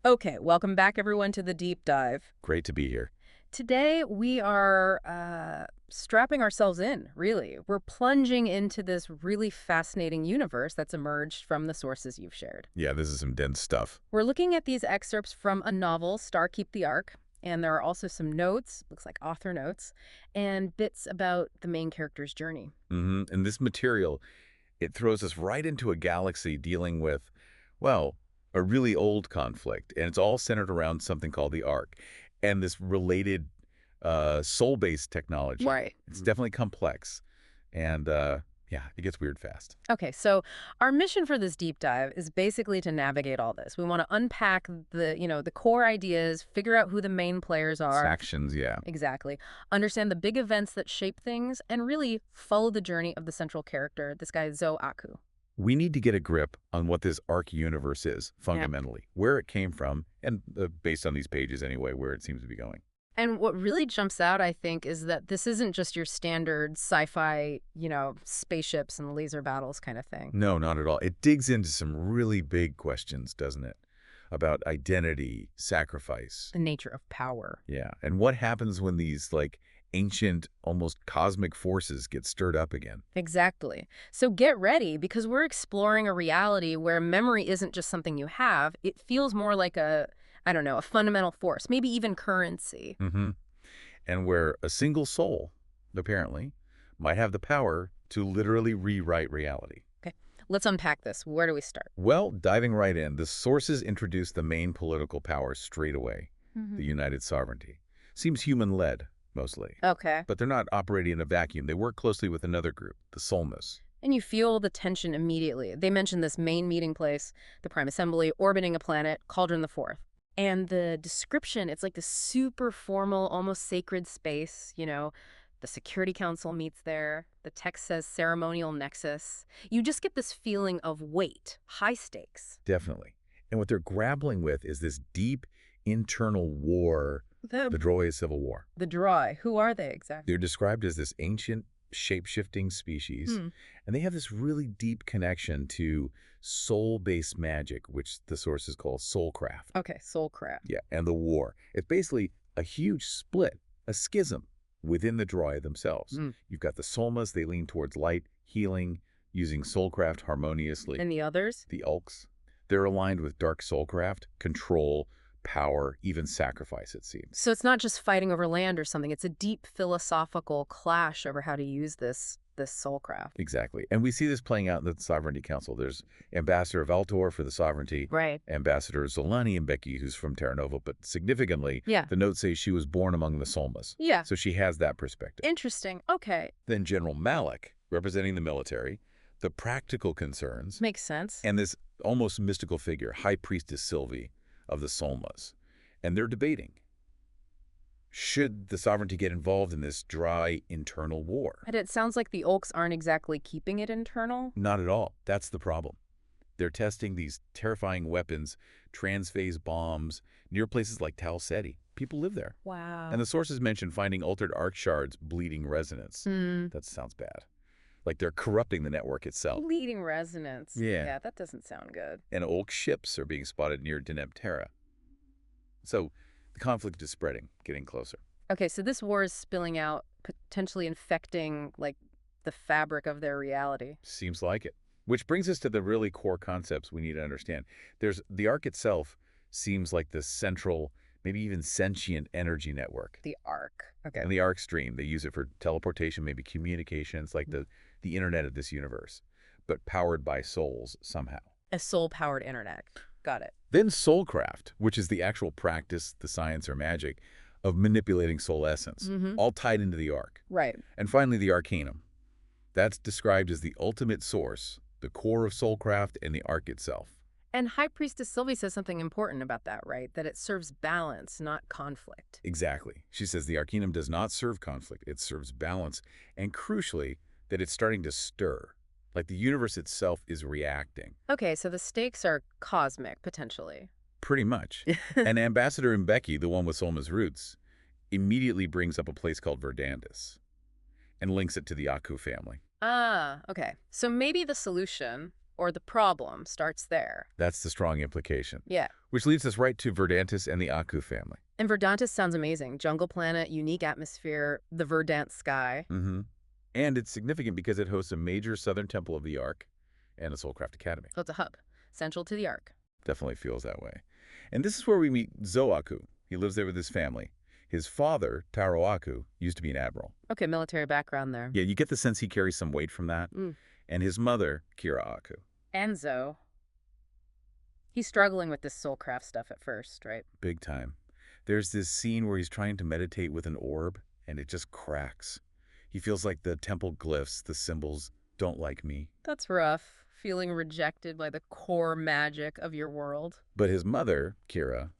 Okay, welcome back everyone to the deep dive. Great to be here. Today we are strapping ourselves in, really. We're plunging into this really fascinating universe that's emerged from the sources you've shared. Yeah, this is some dense stuff. We're looking at these excerpts from a novel, Starkeep the Ark, and there are also some notes, looks like author notes, and bits about the main character's journey. And this material, it throws us right into a galaxy dealing with, well, a really old conflict, and it's all centered around something called the Ark, and this related soul-based technology. Right. It's definitely complex, and yeah, it gets weird fast. Okay, so our mission for this deep dive is basically to navigate all this. We want to unpack the core ideas, figure out who the main players are. Factions, yeah. Exactly. Understand the big events that shape things and really follow the journey of the central character, this guy Zo Aku. We need to get a grip on what this Ark universe is, Yeah. fundamentally, where it came from, and based on these pages anyway, where it seems to be going. And what really jumps out, I think, is that this isn't just your standard sci-fi, spaceships and laser battles kind of thing. No, not at all. It digs into some really big questions, doesn't it? About identity, sacrifice. The nature of power. Yeah. And what happens when these, like, ancient, almost cosmic forces get stirred up again? Exactly. So get ready because we're exploring a reality where memory isn't just something you have. It feels more like I don't know, a fundamental force, maybe even currency. hmm And where a single soul, apparently, might have the power to literally rewrite reality. Okay, let's unpack this. Where do we start? Well, diving right in, the sources introduce the main political power straight away, the United Sovereignty. Seems human-led, mostly. Okay. But they're not operating in a vacuum. They work closely with another group, the Solmus. And you feel the tension immediately. They mention this main meeting place, the Prime Assembly, orbiting a planet, Cauldron the Fourth. And the description, it's like this super formal, almost sacred space, The Security Council meets there. The text says ceremonial nexus. You just get this feeling of weight, high stakes. Definitely. And what they're grappling with is this deep internal war, The the Droid Civil War. the dry. Who are they exactly? They're described as this ancient, shape-shifting species, Hmm. and they have this really deep connection to soul-based magic, which the sources call soulcraft. Okay, soulcraft. Yeah, and the war. It's basically a huge split, a schism within the Droid themselves. Hmm. You've got the Solmas, they lean towards light, healing, using soulcraft harmoniously. And the others? The Ulks, they're aligned with dark soulcraft, control, power, even sacrifice, it seems. So it's not just fighting over land or something. It's a deep philosophical clash over how to use this soulcraft. Exactly. And we see this playing out in the Sovereignty Council. There's Ambassador Valtor for the Sovereignty, Right. Ambassador Zolani and Becky, who's from Terra Nova, but significantly, Yeah. the notes say she was born among the Solmas. Yeah. So she has that perspective. Interesting. Okay. Then General Malik, representing the military, the practical concerns, Makes sense. and this almost mystical figure, High Priestess Sylvie of the Solmas. And they're debating. Should the Sovereignty get involved in this dry internal war? But it sounds like the Ulks aren't exactly keeping it internal. Not at all. That's the problem. They're testing these terrifying weapons, transphase bombs, near places like Tal Ceti. People live there. Wow. And the sources mention finding altered arc shards bleeding resonance. That sounds bad. Like they're corrupting the network itself. Bleeding resonance. Yeah. Yeah, that doesn't sound good. And Olk ships are being spotted near Deneb-Terra. So the conflict is spreading, getting closer. Okay, so this war is spilling out, potentially infecting, like, the fabric of their reality. Seems like it. Which brings us to the really core concepts we need to understand. The arc itself seems like the central, maybe even sentient energy network. The Ark. Okay. And the arc stream, they use it for teleportation, maybe communications, like the internet of this universe, but powered by souls somehow. A soul-powered internet. Got it. Then soulcraft, which is the actual practice, the science or magic, of manipulating soul essence, all tied into the arc. Right. And finally, the arcanum. That's described as the ultimate source, the core of soulcraft and the arc itself. And High Priestess Sylvie says something important about that, right? That it serves balance, not conflict. Exactly. She says the arcanum does not serve conflict, it serves balance, and crucially, that it's starting to stir. Like the universe itself is reacting. Okay, so the stakes are cosmic, potentially. Pretty much. And Ambassador Mbeki, the one with Solma's roots, immediately brings up a place called Verdandis and links it to the Aku family. Ah, okay. So maybe the solution, or the problem starts there. That's the strong implication. Yeah. Which leads us right to Verdantis and the Aku family. And Verdantis sounds amazing. Jungle planet, unique atmosphere, the verdant sky. Mm-hmm. And it's significant because it hosts a major southern temple of the Ark and a Soulcraft Academy. So it's a hub, central to the arc. Definitely feels that way. And this is where we meet Zoaku. He lives there with his family. His father, Taro Aku, used to be an admiral. Okay, military background there. Yeah, you get the sense he carries some weight from that. Mm. And his mother, Kira Aku. Enzo. He's struggling with this soulcraft stuff at first, right? Big time. There's this scene where he's trying to meditate with an orb, and it just cracks. He feels like the temple glyphs, the symbols, don't like me. That's rough, feeling rejected by the core magic of your world. But his mother, Kira,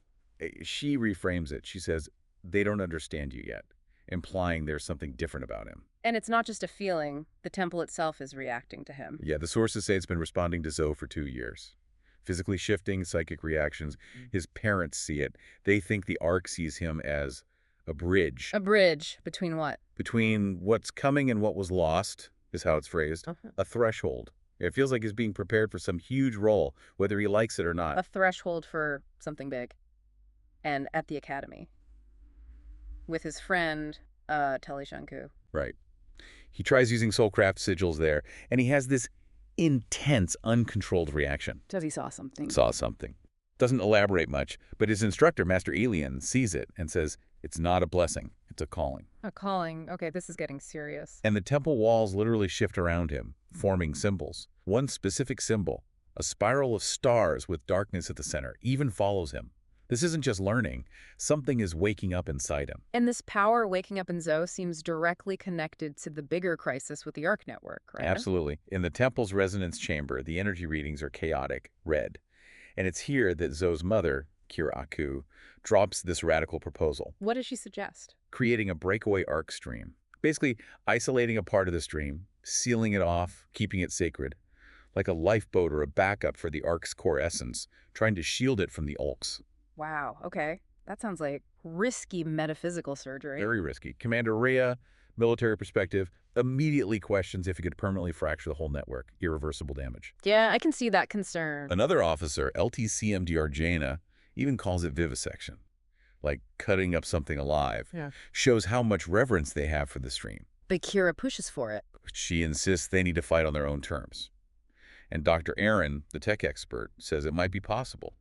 she reframes it. She says, they don't understand you yet, implying there's something different about him. And it's not just a feeling. The temple itself is reacting to him. Yeah, the sources say it's been responding to Zoe for 2 years. Physically shifting, psychic reactions. His parents see it. They think the Ark sees him as a bridge. A bridge between what? Between what's coming and what was lost, is how it's phrased. A threshold. It feels like he's being prepared for some huge role, whether he likes it or not. A threshold for something big. And at the academy. With his friend, Telly Shanku. Right. He tries using Soulcraft sigils there, and he has this intense, uncontrolled reaction. Says he saw something. Saw something. Doesn't elaborate much, but his instructor, Master Alien, sees it and says, it's not a blessing, it's a calling. A calling. Okay, this is getting serious. And the temple walls literally shift around him, forming symbols. One specific symbol, a spiral of stars with darkness at the center, even follows him. This isn't just learning. Something is waking up inside him. And this power waking up in Zoe seems directly connected to the bigger crisis with the Ark network, right? Absolutely. In the temple's resonance chamber, the energy readings are chaotic, red. And it's here that Zoe's mother, Kira Aku, drops this radical proposal. What does she suggest? Creating a breakaway Ark stream. Basically, isolating a part of the stream, sealing it off, keeping it sacred. Like a lifeboat or a backup for the Ark's core essence, trying to shield it from the Ulks. Wow, okay. That sounds like risky metaphysical surgery. Very risky. Commander Rhea, military perspective, immediately questions if he could permanently fracture the whole network. Irreversible damage. Yeah, I can see that concern. Another officer, LTCMDR Jaina, even calls it vivisection. Like cutting up something alive. Yeah. Shows how much reverence they have for the stream. But Kira pushes for it. She insists they need to fight on their own terms. And Dr. Aaron, the tech expert, says it might be possible.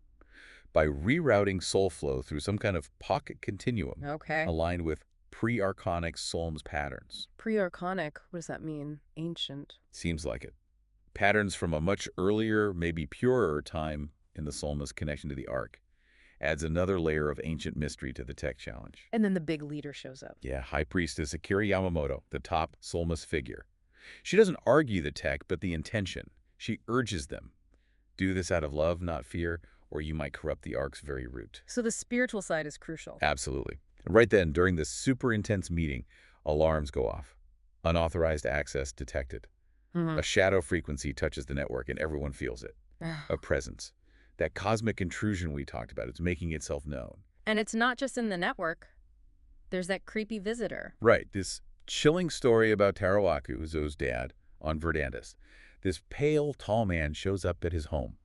By rerouting soul flow through some kind of pocket continuum aligned with pre-archonic Solms patterns. Pre-archonic, what does that mean? Ancient. Seems like it. Patterns from a much earlier, maybe purer time in the Solma's connection to the Ark. Adds another layer of ancient mystery to the tech challenge. And then the big leader shows up. Yeah, High Priestess Akira Yamamoto, the top Solma's figure. She doesn't argue the tech, but the intention. She urges them. Do this out of love, not fear, or you might corrupt the Ark's very root. So the spiritual side is crucial. Absolutely. And right then, during this super intense meeting, alarms go off. Unauthorized access detected. A shadow frequency touches the network and everyone feels it. A presence. That cosmic intrusion we talked about, it's making itself known. And it's not just in the network. There's that creepy visitor. Right. This chilling story about Taro Aku, Zoe's dad, on Verdantis. This pale, tall man shows up at his home.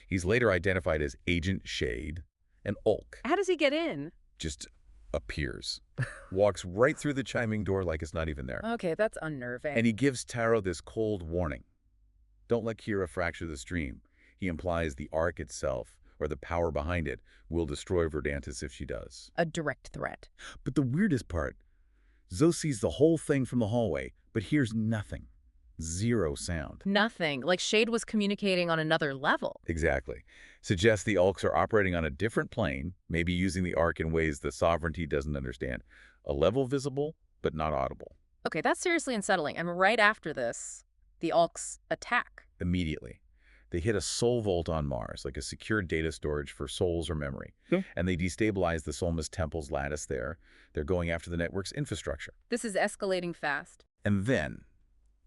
He's later identified as Agent Shade, an Ulk. How does he get in? Just appears. Walks right through the chiming door like it's not even there. Okay, that's unnerving. And he gives Taro this cold warning. Don't let Kira fracture the stream. He implies the Ark itself, or the power behind it, will destroy Verdantis if she does. A direct threat. But the weirdest part, Zoe sees the whole thing from the hallway, but hears nothing. Zero sound. Nothing. Like Shade was communicating on another level. Exactly. Suggests the Ulks are operating on a different plane, maybe using the Ark in ways the sovereignty doesn't understand. A level visible, but not audible. Okay, that's seriously unsettling. And right after this, the Ulks attack. Immediately. They hit a soul vault on Mars, like a secure data storage for souls or memory. Yeah. And they destabilize the Solma's temple's lattice there. They're going after the network's infrastructure. This is escalating fast. And then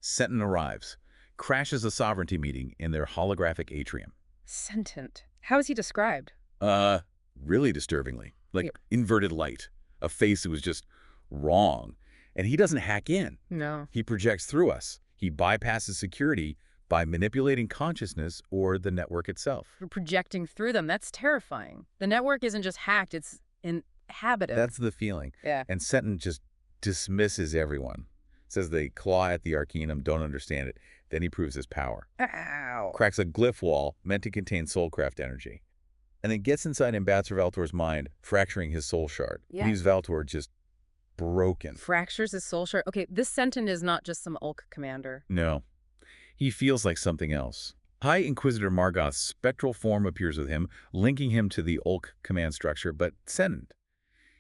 Sentin arrives, crashes a sovereignty meeting in their holographic atrium. Sentient. How is he described? Really disturbingly. Like inverted light. A face that was just wrong. And he doesn't hack in. No. He projects through us. He bypasses security, by manipulating consciousness or the network itself. For projecting through them. That's terrifying. The network isn't just hacked, it's inhabited. That's the feeling. Yeah. And Seton just dismisses everyone. Says they claw at the Arcanum, don't understand it. Then he proves his power. Ow. Cracks a glyph wall meant to contain soulcraft energy. And then gets inside Ambassador Valtor's mind, fracturing his soul shard. Yeah. Leaves Valtor just broken. Fractures his soul shard. Okay, this Sentin is not just some Ulk commander. No. He feels like something else. High Inquisitor Margoth's spectral form appears with him, linking him to the Ulk command structure, but Sentin.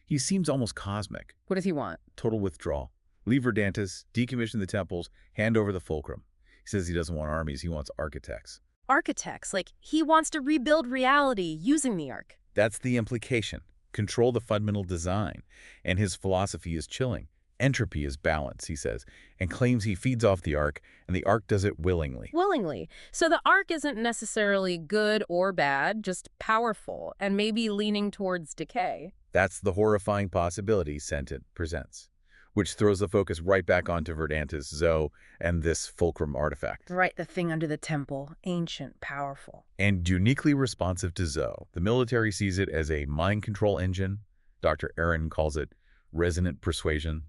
He seems almost cosmic. What does he want? Total withdrawal. Leave Verdantis, decommission the temples, hand over the fulcrum. He says he doesn't want armies, he wants architects. Architects. Like, he wants to rebuild reality using the Ark. That's the implication. Control the fundamental design. And his philosophy is chilling. Entropy is balance, he says, and claims he feeds off the Ark, and the Ark does it willingly. Willingly. So the Ark isn't necessarily good or bad, just powerful, and maybe leaning towards decay. That's the horrifying possibility Sentin presents, which throws the focus right back onto Verdantis, Zoe, and this fulcrum artifact. Right, the thing under the temple. Ancient, powerful. And uniquely responsive to Zoe. The military sees it as a mind control engine. Dr. Aaron calls it resonant persuasion.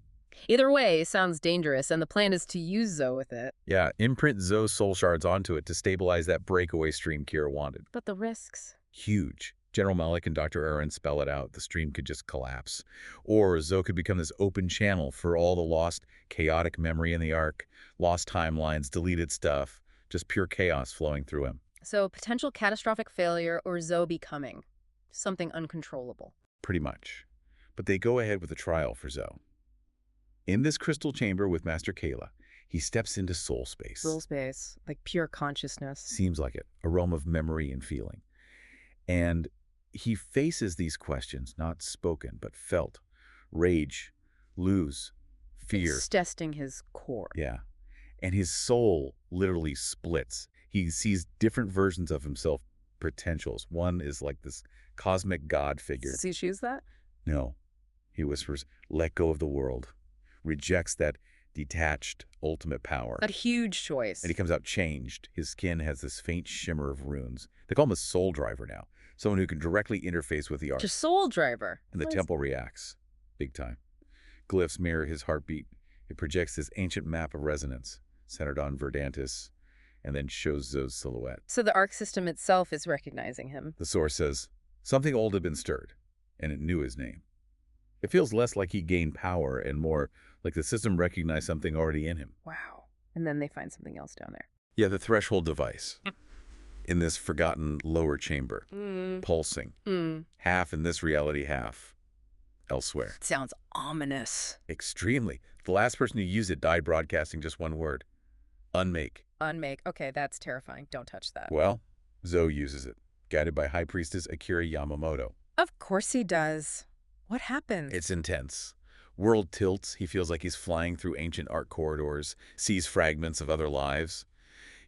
Either way, sounds dangerous, and the plan is to use Zoe with it. Yeah, imprint Zoe's soul shards onto it to stabilize that breakaway stream Kira wanted. But the risks? Huge. General Malik and Dr. Aaron spell it out. The stream could just collapse. Or Zoe could become this open channel for all the lost, chaotic memory in the Ark, lost timelines, deleted stuff, just pure chaos flowing through him. So potential catastrophic failure or Zoe becoming something uncontrollable. Pretty much. But they go ahead with a trial for Zoe. In this crystal chamber with Master Kayla, he steps into soul space. Soul space, like pure consciousness. Seems like it, a realm of memory and feeling. And he faces these questions, not spoken, but felt. Rage, lose, fear. It's testing his core. Yeah. And his soul literally splits. He sees different versions of himself, potentials. One is like this cosmic god figure. Does he choose that? No. He whispers, let go of the world. Rejects that detached ultimate power. That huge choice. And he comes out changed. His skin has this faint shimmer of runes. They call him a soul driver now. Someone who can directly interface with the Ark. Just soul driver. And the temple reacts. Big time. Glyphs mirror his heartbeat. It projects this ancient map of resonance, centered on Verdantis, and then shows Zoe's silhouette. So the Ark system itself is recognizing him. The source says, something old had been stirred, and it knew his name. It feels less like he gained power and more like the system recognized something already in him. Wow. And then they find something else down there. Yeah, the threshold device. In this forgotten lower chamber, pulsing. Half in this reality, half elsewhere. Sounds ominous. Extremely. The last person who used it died broadcasting just one word. Unmake. Unmake. Okay, that's terrifying. Don't touch that. Well, Zoe uses it, guided by High Priestess Akira Yamamoto. Of course he does. What happens? It's intense. World tilts. He feels like he's flying through ancient Ark corridors, sees fragments of other lives.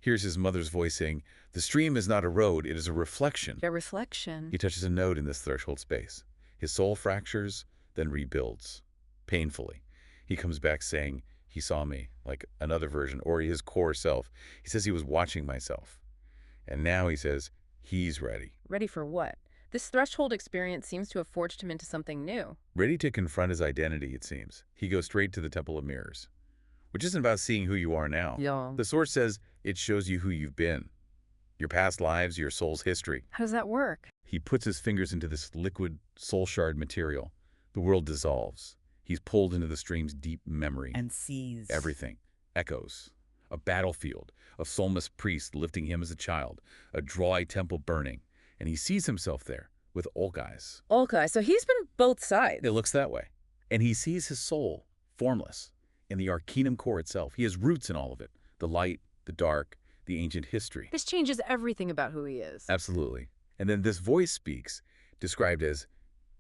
Hears his mother's voice saying, the stream is not a road, it is a reflection. A reflection. He touches a node in this threshold space. His soul fractures, then rebuilds. Painfully. He comes back saying, he saw me, like another version, or his core self. He says he was watching myself. And now he says, he's ready. Ready for what? This threshold experience seems to have forged him into something new. Ready to confront his identity, it seems. He goes straight to the Temple of Mirrors, which isn't about seeing who you are now. Yeah. The source says it shows you who you've been, your past lives, your soul's history. How does that work? He puts his fingers into this liquid soul shard material. The world dissolves. He's pulled into the stream's deep memory. And sees. Everything. Echoes. A battlefield. A soulmist priest lifting him as a child. A dry temple burning. And he sees himself there with Ulk eyes. Ulk eyes. So he's been both sides. It looks that way. And he sees his soul, formless, in the Arcanum core itself. He has roots in all of it. The light, the dark, the ancient history. This changes everything about who he is. Absolutely. And then this voice speaks, described as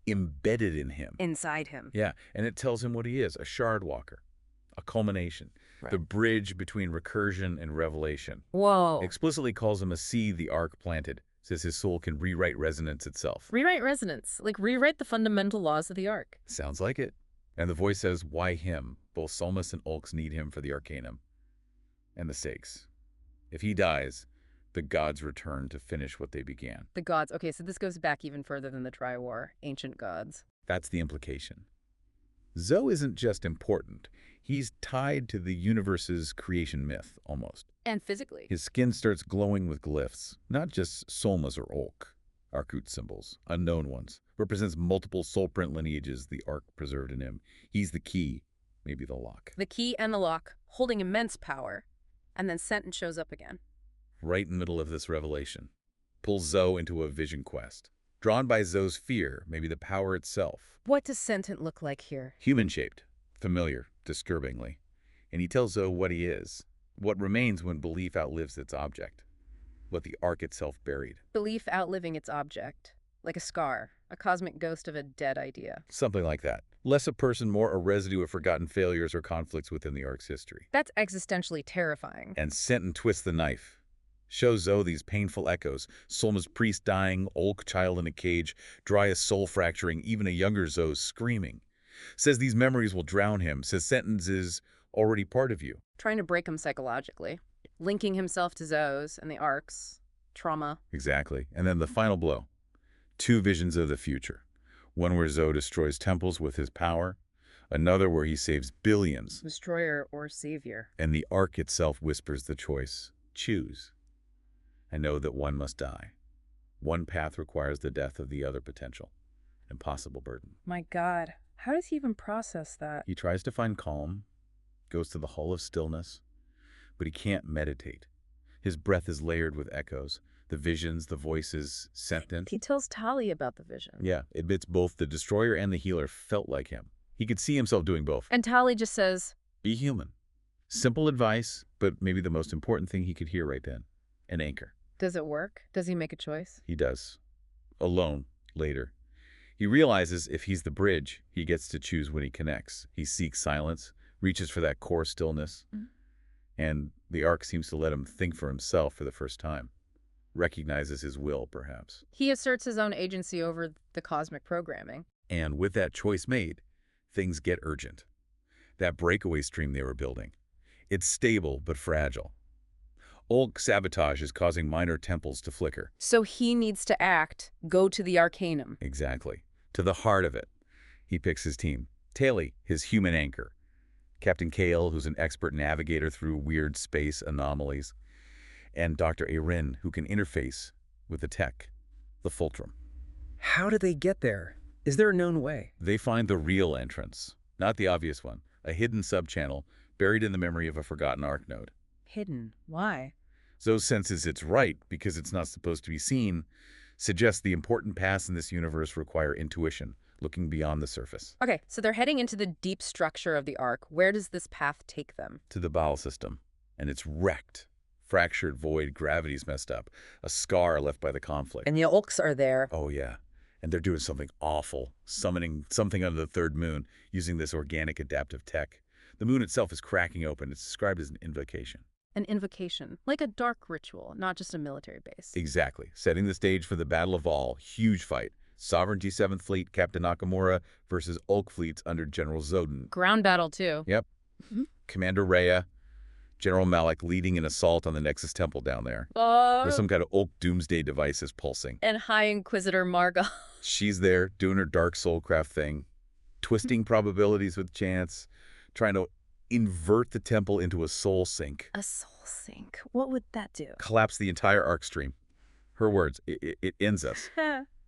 embedded in him. Inside him. Yeah, and it tells him what he is, a shard walker, a culmination, the bridge between recursion and revelation. Whoa. Explicitly calls him a seed the Ark planted, says his soul can rewrite resonance itself. Rewrite resonance, like rewrite the fundamental laws of the Ark. Sounds like it. And the voice says, why him? Both Solmus and Ulks need him for the Arcanum. And the stakes. If he dies, the gods return to finish what they began. The gods. Okay, so this goes back even further than the Tri-War. Ancient gods. That's the implication. Zo isn't just important. He's tied to the universe's creation myth, almost. And physically. His skin starts glowing with glyphs, not just somas or olk, Arkut symbols, unknown ones. Represents multiple soul print lineages the Ark preserved in him. He's the key, maybe the lock. The key and the lock, holding immense power. And then Senten shows up again. Right in the middle of this revelation. Pulls Zo into a vision quest. Drawn by Zo's fear, maybe the power itself. What does Senten look like here? Human-shaped, familiar, disturbingly. And he tells Zo what he is, what remains when belief outlives its object, what the Ark itself buried. Belief outliving its object. Like a scar, a cosmic ghost of a dead idea. Something like that. Less a person, more a residue of forgotten failures or conflicts within the Ark's history. That's existentially terrifying. And Senten twists the knife. Shows Zo these painful echoes. Solma's priest dying, Olk child in a cage, Dryas soul fracturing, even a younger Zo screaming. Says these memories will drown him. Says Senten's is already part of you. Trying to break him psychologically. Linking himself to Zo's and the Ark's. Trauma. Exactly. And then the final blow. Two visions of the future. One where Zo destroys temples with his power. Another where he saves billions. Destroyer or savior. And the Ark itself whispers the choice. Choose. I know that one must die. One path requires the death of the other potential. Impossible burden. My God, how does he even process that? He tries to find calm, goes to the hull of stillness, but he can't meditate. His breath is layered with echoes, the visions, the voices, sentence. He tells Tali about the vision. Yeah, admits both the destroyer and the healer felt like him. He could see himself doing both. And Tali just says, be human. Simple advice, but maybe the most important thing he could hear right then. An anchor. Does it work? Does he make a choice? He does. Alone, later. He realizes if he's the bridge, he gets to choose when he connects. He seeks silence, reaches for that core stillness, and the Ark seems to let him think for himself for the first time. Recognizes his will, perhaps. He asserts his own agency over the cosmic programming. And with that choice made, things get urgent. That breakaway stream they were building. It's stable but fragile. Olk sabotage is causing minor temples to flicker. So he needs to act, go to the Arcanum. Exactly. To the heart of it. He picks his team. Tali, his human anchor. Captain Kale, who's an expert navigator through weird space anomalies. And Dr. Erin, who can interface with the tech, the Fulcrum. How do they get there? Is there a known way? They find the real entrance, not the obvious one, a hidden subchannel buried in the memory of a forgotten Ark node. Hidden. Why? Zo senses it's right because it's not supposed to be seen, suggests the important paths in this universe require intuition, looking beyond the surface. Okay, so they're heading into the deep structure of the Ark. Where does this path take them? To the bowel system, and it's wrecked. Fractured void, gravity's messed up, a scar left by the conflict. And the Olks are there. Oh, yeah. And they're doing something awful, summoning something under the third moon, using this organic adaptive tech. The moon itself is cracking open. It's described as an invocation. An invocation, like a dark ritual, not just a military base. Exactly. Setting the stage for the Battle of All, huge fight. Sovereignty 7th Fleet, Captain Nakamura versus Olk fleets under General Zoden. Ground battle, too. Yep. Commander Rhea, General Malik leading an assault on the Nexus Temple down there. There's some kind of Olk doomsday devices pulsing. And High Inquisitor Marga. She's there doing her dark soulcraft thing, twisting probabilities with chance, trying to invert the temple into a soul sink. A soul sink. What would that do? Collapse the entire Ark stream. Her words, it ends us.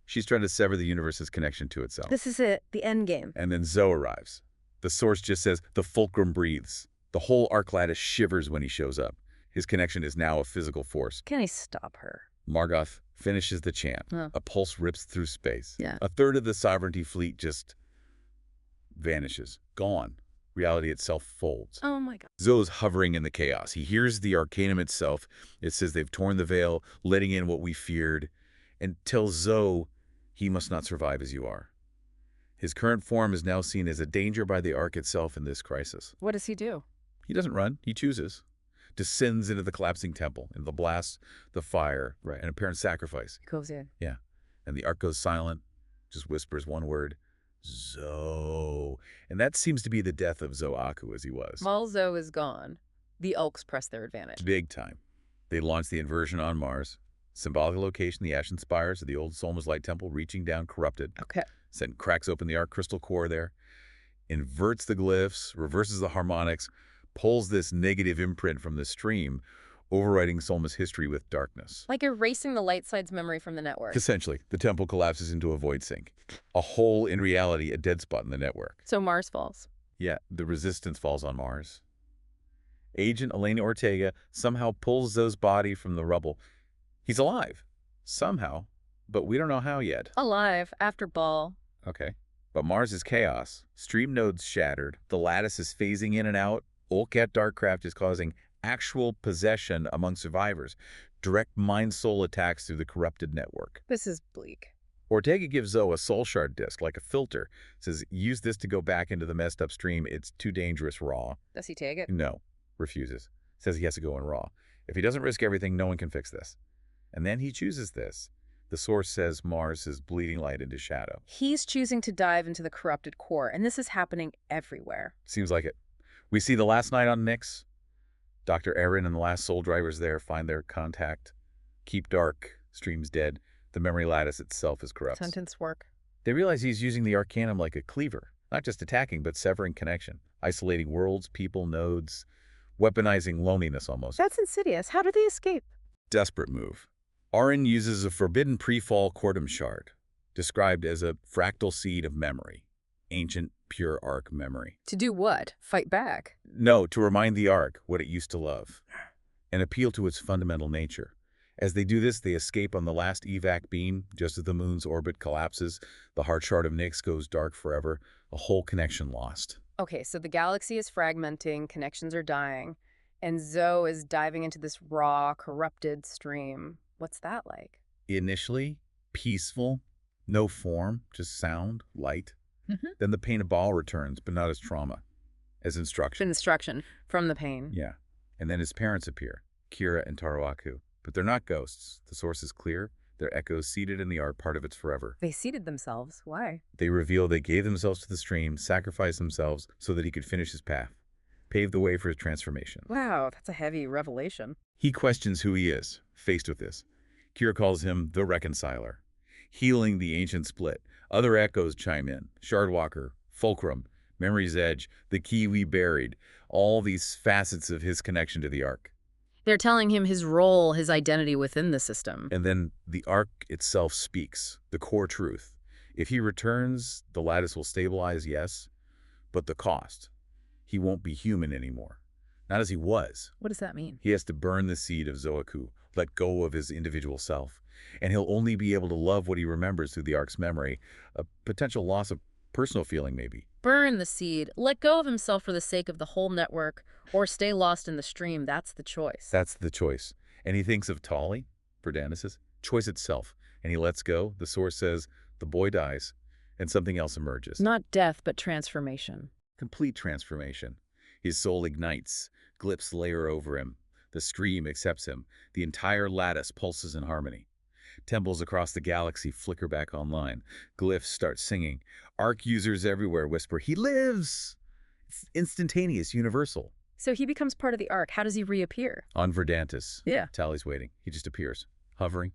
She's trying to sever the universe's connection to itself. This is it, the end game. And then Zo arrives. The source just says, the fulcrum breathes. The whole Ark lattice shivers when he shows up. His connection is now a physical force. Can I stop her? Margoth finishes the chant. Oh. A pulse rips through space. Yeah. A third of the Sovereignty fleet just vanishes. Gone. Reality itself folds. Oh my God. Zo's hovering in the chaos. He hears the Arcanum itself. It says they've torn the veil, letting in what we feared, and tells Zo he must not survive as you are. His current form is now seen as a danger by the Ark itself in this crisis. What does he do? He doesn't run. He chooses. Descends into the collapsing temple, into the blast, the fire, Right. an apparent sacrifice. He goes in. Yeah. And the Ark goes silent, just whispers one word, Zo. And that seems to be the death of Zo Aku as he was. Malzo is gone. The Olks press their advantage. Big time. They launch the inversion on Mars. Symbolic location, the ashen spires of the old Solmus Light Temple reaching down corrupted. Okay. Then cracks open the arc crystal core there, inverts the glyphs, reverses the harmonics, pulls this negative imprint from the stream, overwriting Solmus history with darkness. Like erasing the light side's memory from the network. Essentially, the temple collapses into a void sink. A hole, in reality, a dead spot in the network. So Mars falls. Yeah, the resistance falls on Mars. Agent Elena Ortega somehow pulls Zoe's body from the rubble. He's alive. Somehow. But we don't know how yet. Alive, after ball. Okay. But Mars is chaos. Stream nodes shattered. The lattice is phasing in and out. Olcat Darkcraft is causing actual possession among survivors. Direct mind-soul attacks through the corrupted network. This is bleak. Ortega gives Zoe a soul shard disk, like a filter. Says, use this to go back into the messed up stream. It's too dangerous raw. Does he take it? No. Refuses. Says he has to go in raw. If he doesn't risk everything, no one can fix this. And then he chooses this. The source says Mars is bleeding light into shadow. He's choosing to dive into the corrupted core, and this is happening everywhere. Seems like it. We see the last night on Nyx. Dr. Aaron and the last soul drivers there find their contact. Keep dark. Stream's dead. The memory lattice itself is corrupt. Sentence work. They realize he's using the Arcanum like a cleaver. Not just attacking, but severing connection. Isolating worlds, people, nodes. Weaponizing loneliness almost. That's insidious. How do they escape? Desperate move. Aaron uses a forbidden pre-fall Quantum shard, described as a fractal seed of memory. Ancient, pure Ark memory. To do what? Fight back? No, to remind the Ark what it used to love. And appeal to its fundamental nature. As they do this, they escape on the last evac beam. Just as the moon's orbit collapses, the heart shard of Nyx goes dark forever, a whole connection lost. Okay, so the galaxy is fragmenting, connections are dying, and Zoe is diving into this raw, corrupted stream. What's that like? Initially, peaceful, no form, just sound, light. Then the pain of Baal returns, but not as trauma, as instruction. Instruction from the pain. Yeah. And then his parents appear, Kira and Tarawaku. But they're not ghosts. The source is clear. They're echoes seated in the Ark, part of its forever. They seated themselves. Why? They reveal they gave themselves to the stream, sacrificed themselves so that he could finish his path, pave the way for his transformation. Wow, that's a heavy revelation. He questions who he is, faced with this. Kira calls him the Reconciler, healing the ancient split. Other echoes chime in. Shardwalker, Fulcrum, Memory's Edge, the key we buried, all these facets of his connection to the Ark. They're telling him his role, his identity within the system. And then the Ark itself speaks, the core truth. If he returns, the lattice will stabilize, yes, but the cost. He won't be human anymore. Not as he was. What does that mean? He has to burn the seed of Zoaku, let go of his individual self. And he'll only be able to love what he remembers through the Ark's memory, a potential loss of personal feeling maybe. Burn the seed, let go of himself for the sake of the whole network, or stay lost in the stream. That's the choice. That's the choice. And he thinks of Tali, Verdanus' choice itself. And he lets go. The source says the boy dies, and something else emerges. Not death, but transformation. Complete transformation. His soul ignites. Glyphs layer over him. The stream accepts him. The entire lattice pulses in harmony. Temples across the galaxy flicker back online. Glyphs start singing. Ark users everywhere whisper, "He lives!" It's instantaneous, universal. So he becomes part of the Ark. How does he reappear? On Verdantis. Yeah. Tali's waiting. He just appears. Hovering.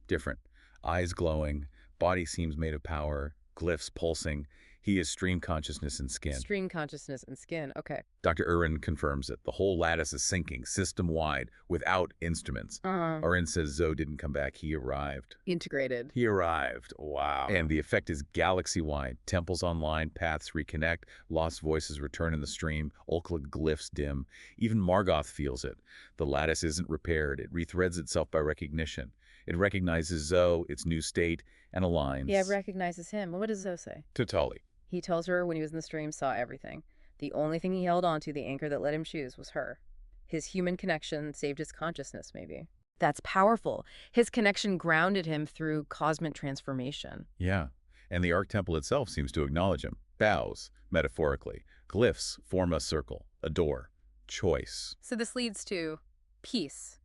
Different. Eyes glowing. Body seems made of power. Glyphs pulsing. He is stream consciousness and skin. Stream consciousness and skin. Okay. Dr. Urin confirms it. The whole lattice is sinking, system-wide, without instruments. Urin says Zoe didn't come back. He arrived. Integrated. He arrived. Wow. And the effect is galaxy-wide. Temples online, paths reconnect, lost voices return in the stream, Ulkla glyphs dim. Even Margoth feels it. The lattice isn't repaired. It rethreads itself by recognition. It recognizes Zoe, its new state, and aligns. Yeah, recognizes him. What does Zoe say? to Tali. He tells her when he was in the stream, saw everything. The only thing he held on to, the anchor that let him choose, was her. His human connection saved his consciousness, maybe. That's powerful. His connection grounded him through cosmic transformation. Yeah. And the Ark Temple itself seems to acknowledge him. Bows, metaphorically. Glyphs form a circle, a door. Choice. So this leads to peace.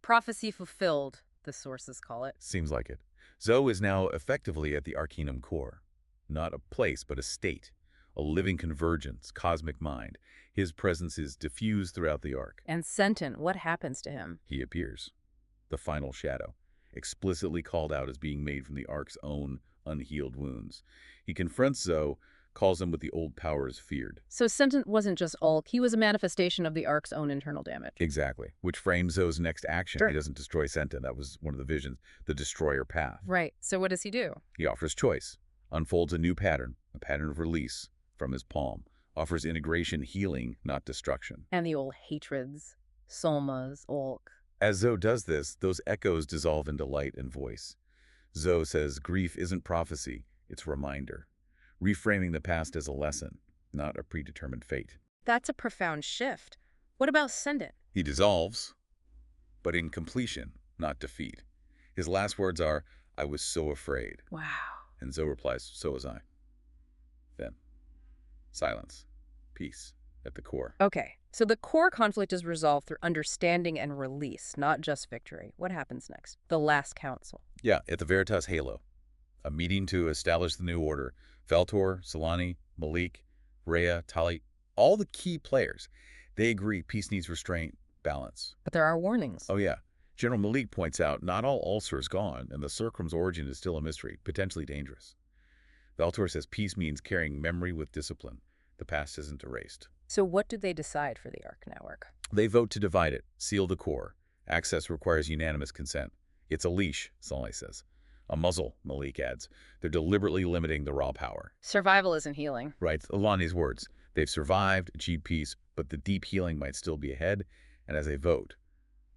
Prophecy fulfilled, the sources call it. Seems like it. Zoe is now effectively at the Arcanum core. Not a place, but a state. a living convergence, cosmic mind. His presence is diffused throughout the Ark. And Sentient, what happens to him? He appears, the final shadow, explicitly called out as being made from the Ark's own unhealed wounds. He confronts Zoe, calls him what the old powers feared. So Sentient wasn't just Ulk, he was a manifestation of the Ark's own internal damage. Exactly, which frames Zoe's next action. Sure. He doesn't destroy Sentient. That was one of the visions, the destroyer path. Right, so what does he do? He offers choice, unfolds a new pattern, a pattern of release from his palm, offers integration, healing, not destruction. And the old hatreds, Solmas, Ulk. As Zoe does this, those echoes dissolve into light and voice. Zoe says grief isn't prophecy, it's reminder, reframing the past as a lesson, not a predetermined fate. That's a profound shift. What about Sentient? He dissolves, but in completion, not defeat. His last words are, "I was so afraid." Wow. And Zoe replies, "So was I." Then, silence, peace at the core. Okay, so the core conflict is resolved through understanding and release, not just victory. What happens next? The last council. Yeah, at the Veritas Halo, a meeting to establish the new order. Veltor, Solani, Malik, Rhea, Tali, all the key players, they agree peace needs restraint, balance. But there are warnings. Oh yeah, General Malik points out not all ulcer is gone, and the Circum's origin is still a mystery, potentially dangerous. Veltor says peace means carrying memory with discipline. The past isn't erased. So what do they decide for the Ark network? They vote to divide it, seal the core. Access requires unanimous consent. It's a leash, Solani says. A muzzle, Malik adds. They're deliberately limiting the raw power. Survival isn't healing. Right, Alani's words. They've survived, achieved peace, but the deep healing might still be ahead, and as they vote,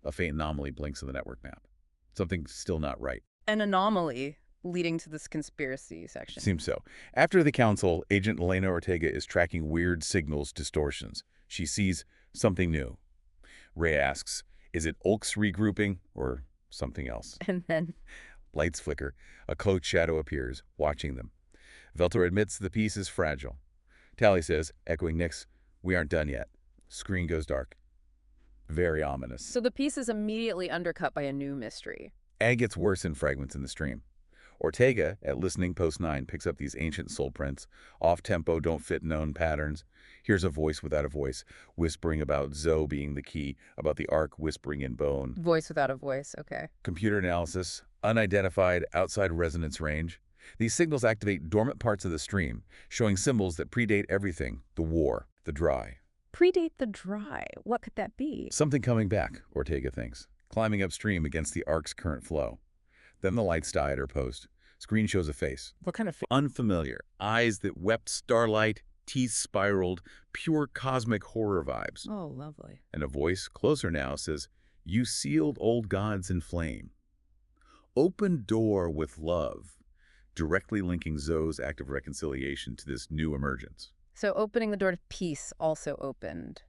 a faint anomaly blinks on the network map. Something's still not right. An anomaly leading to this conspiracy section. Seems so. After the council, Agent Elena Ortega is tracking weird signals distortions. She sees something new. Ray asks, is it Ulk's regrouping or something else? And then Lights flicker. A cloaked shadow appears, watching them. Veltor admits the piece is fragile. Tally says, echoing Nick's, "We aren't done yet." Screen goes dark. Very ominous. so the piece is immediately undercut by a new mystery. And it gets worse in fragments in the stream. Ortega, at Listening Post 9, picks up these ancient soul prints, off-tempo, don't fit known patterns. Here's a voice without a voice, whispering about Zoe being the key, about the Ark whispering in bone. Voice without a voice, okay. Computer analysis, unidentified, outside resonance range. These signals activate dormant parts of the stream, showing symbols that predate everything, the war, the dry. Predate the dry. What could that be? Something coming back, Ortega thinks, climbing upstream against the Ark's current flow. Then the lights die at her post. Screen shows a face. What kind of Unfamiliar. Eyes that wept starlight, teeth spiraled, pure cosmic horror vibes. Oh, lovely. And a voice, closer now, says, "You sealed old gods in flame. Open door with love," directly linking Zoe's act of reconciliation to this new emergence. So opening the door to peace also opened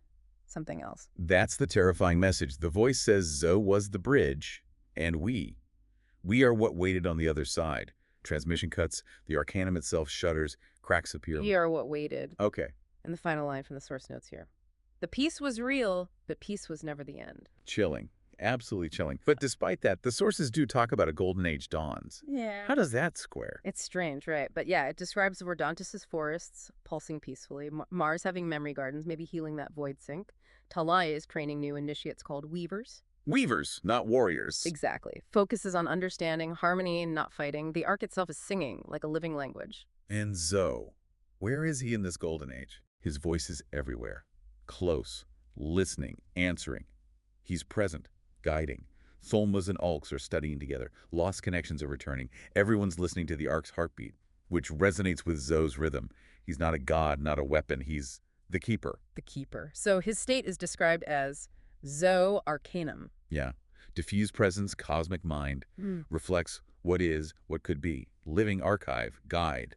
something else. That's the terrifying message. The voice says Zoe was the bridge, and we are what waited on the other side. Transmission cuts, the Arcanum itself shudders, cracks appear. We are what waited. Okay. And the final line from the source notes here. The peace was real, but peace was never the end. Chilling. Absolutely chilling. But despite that, the sources do talk about a golden age dawns. Yeah. How does that square? It's strange, right? But yeah, it describes Verdontis' forests pulsing peacefully, Mars having memory gardens, maybe healing that void sink. Talai is training new initiates called weavers. Weavers, not warriors. Exactly. Focuses on understanding, harmony, and not fighting. The arc itself is singing, like a living language. And Zoe, where is he in this golden age? His voice is everywhere. Close, listening, answering. He's present, guiding. Tholmas and Ulks are studying together. Lost connections are returning. Everyone's listening to the Ark's heartbeat, which resonates with Zoe's rhythm. He's not a god, not a weapon. He's the keeper. The keeper. So his state is described as Zoe Arcanum. Yeah. Diffused presence, cosmic mind, reflects what is, what could be. Living archive, guide,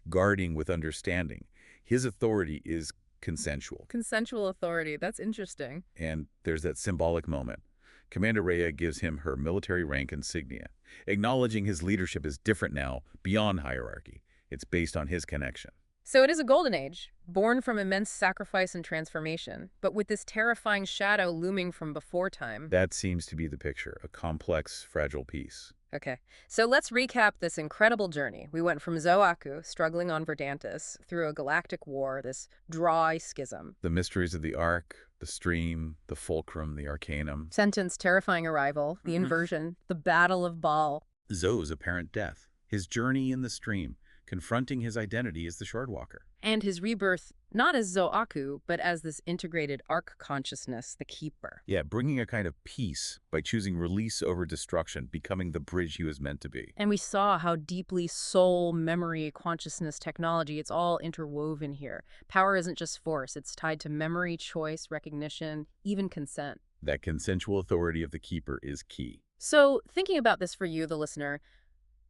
guarding with understanding. His authority is consensual. Consensual authority. That's interesting. And there's that symbolic moment. Commander Rhea gives him her military rank insignia, acknowledging his leadership is different now, beyond hierarchy. It's based on his connection. So it is a golden age, born from immense sacrifice and transformation, but with this terrifying shadow looming from before time. That seems to be the picture, a complex, fragile piece. Okay, so let's recap this incredible journey. We went from Zoaku, struggling on Verdantis, through a galactic war, this dry schism. The mysteries of the Ark, the stream, the fulcrum, the arcanum. Sentence, terrifying arrival, the inversion, the Battle of Baal. Zo's apparent death, his journey in the stream, confronting his identity as the Shardwalker. And his rebirth, not as Zoaku, but as this integrated arc consciousness, the Keeper. Yeah, bringing a kind of peace by choosing release over destruction, becoming the bridge he was meant to be. And we saw how deeply soul, memory, consciousness, technology, it's all interwoven here. Power isn't just force, it's tied to memory, choice, recognition, even consent. That consensual authority of the Keeper is key. So, thinking about this for you, the listener,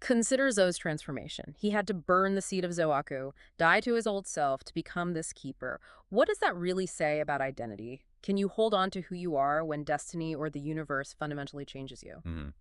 consider Zo's transformation. He had to burn the seed of Zoaku, die to his old self to become this keeper. What does that really say about identity? Can you hold on to who you are when destiny or the universe fundamentally changes you? Mhm.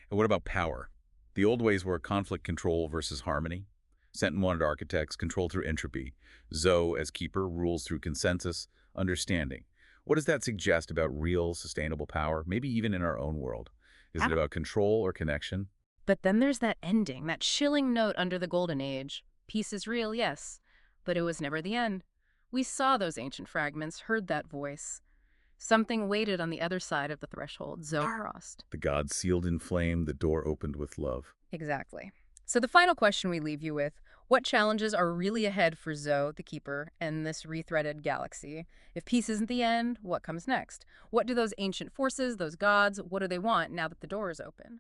And what about power? The old ways were conflict control versus harmony. Sent wanted architects control through entropy. Zo, as Keeper, rules through consensus, understanding. What does that suggest about real, sustainable power, maybe even in our own world? Is it about control or connection? But then there's that ending, that chilling note under the Golden Age. Peace is real, yes, but it was never the end. We saw those ancient fragments, heard that voice. Something waited on the other side of the threshold, Zoharost. The gods sealed in flame, the door opened with love. Exactly. So the final question we leave you with, what challenges are really ahead for Zo, the Keeper, and this rethreaded galaxy? If peace isn't the end, what comes next? What do those ancient forces, those gods, what do they want now that the door is open?